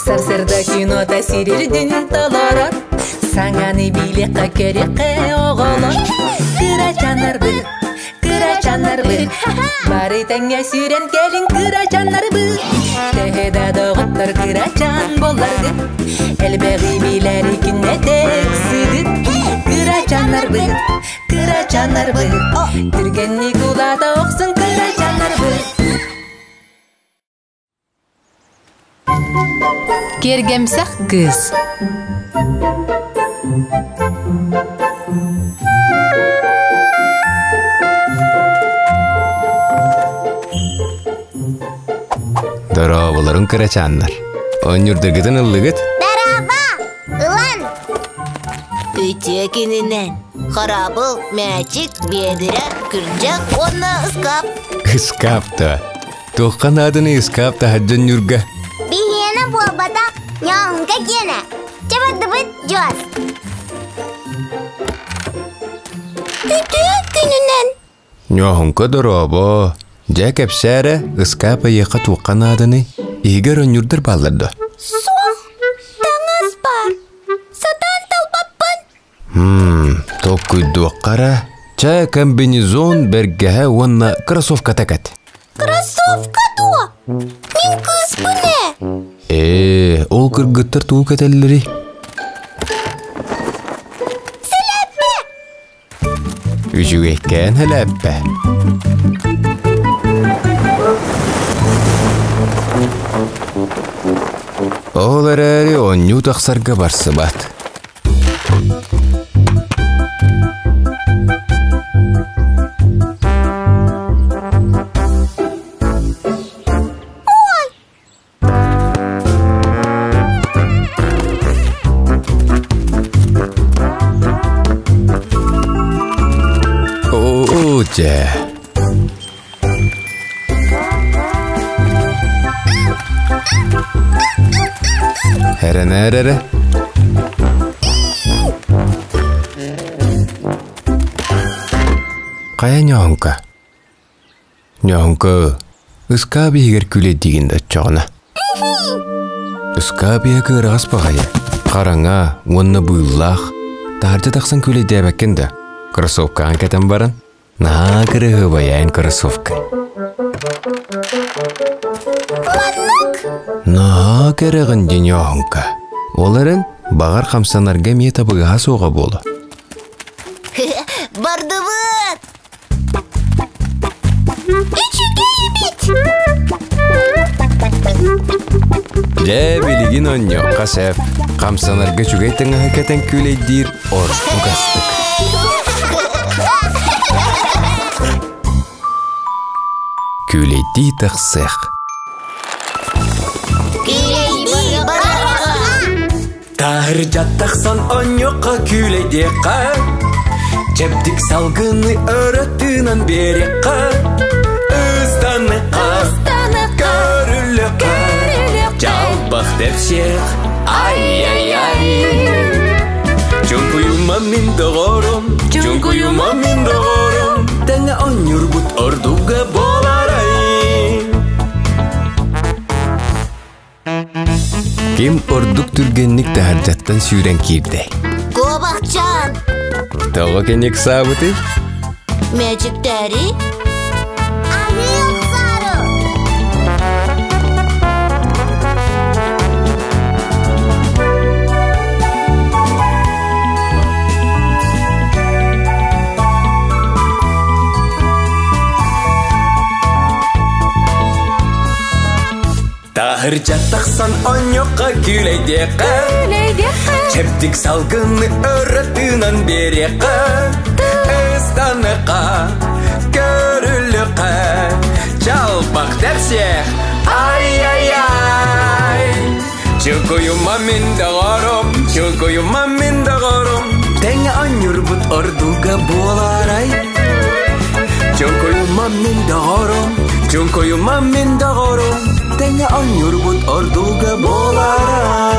Сарсырда кино тасирирдин толорот Саңаны билекка керекке оголот Кыра чанарбы Бары таңга сүйрен келин кыра чанарбы Техеда доғыттар кыра чан боларды Элбеғи билери кинне тексиди Кыра чанарбы Түргенни кулада оқсын кыра чанарбы Кергемсақ кыз Дарабыларын кырачаннар. Онюрдагытын ыллыгыт. Дараба! Илан! Үйтекінінен. Қарабыл, мәчік, бедірі, күржак, онна ұскап. Ыскапта. Тоққан адыны ыскапта хаджан юрга. Бихена болбада, няғынға кені. Чабады-бұд жоз. Үйтекінінен. Няғынға дараба. Жакеп сәрі ыскапа еқа туққан адыны егер онюрдыр балырды. Соқ, таңыз бар. Сатан талпаппын. Тоқ күдді қара. Ча комбинезон бергәһә онна кроссовка такат. Кроссовка туа. Мен кыз бұне. Ол кыргыттар туу кетеллери. Сіләппе. Үжүгеккен хәләппе. Олар әрі онню тақсарға барсы бат. О-о-о-жа. Әрі. Қая няғынка? Няғынка, ұскаби егер күле дегенді атчағына. Ұскаби егер ғаспағайы. Қараңа, онны бұйлақ. Таржы тақсан күле дәбәккенді. Кроссовка анкетен барын. На кірігі баяйын кроссовка. На кіріғін ден няғынка. Оларын бағар қамсанарға мета бұға соға болы. Бардыбыт! Ичіге ебет! Жә білігін оньо қасап. Қамсанарға жүгейтін әкетен күлейдер ор ұғастық. Күлейді тақсық. Тахыр жаттақсан оньоқа күлейдеқа Чептік салғыны өрөттінен береқа Үстанықа көріліқа Жалбақ депсеқ Ай-ай-ай Чункуюма мен доғорым Тәңі оньюр бұт ордуға боларай Кем ордук түргенник тахаржаттан сүйрен кирді. Көбақчан! Тоғы кенек сабыты? Мәжіктәрі? Аны ұқсары! Тахыр жаттақсан оньоқа күлейдеқа Чептік салғыны өрөттінен береқа Үстанықа көріліқа Жалбақ дәпсеқ Ай-ай-ай Чүкуюма мен дағарым Тәңі оньюр бұт ордуға боларай Чүкуюма мен дағарым Тәңі оньюр бұт ордуға боларай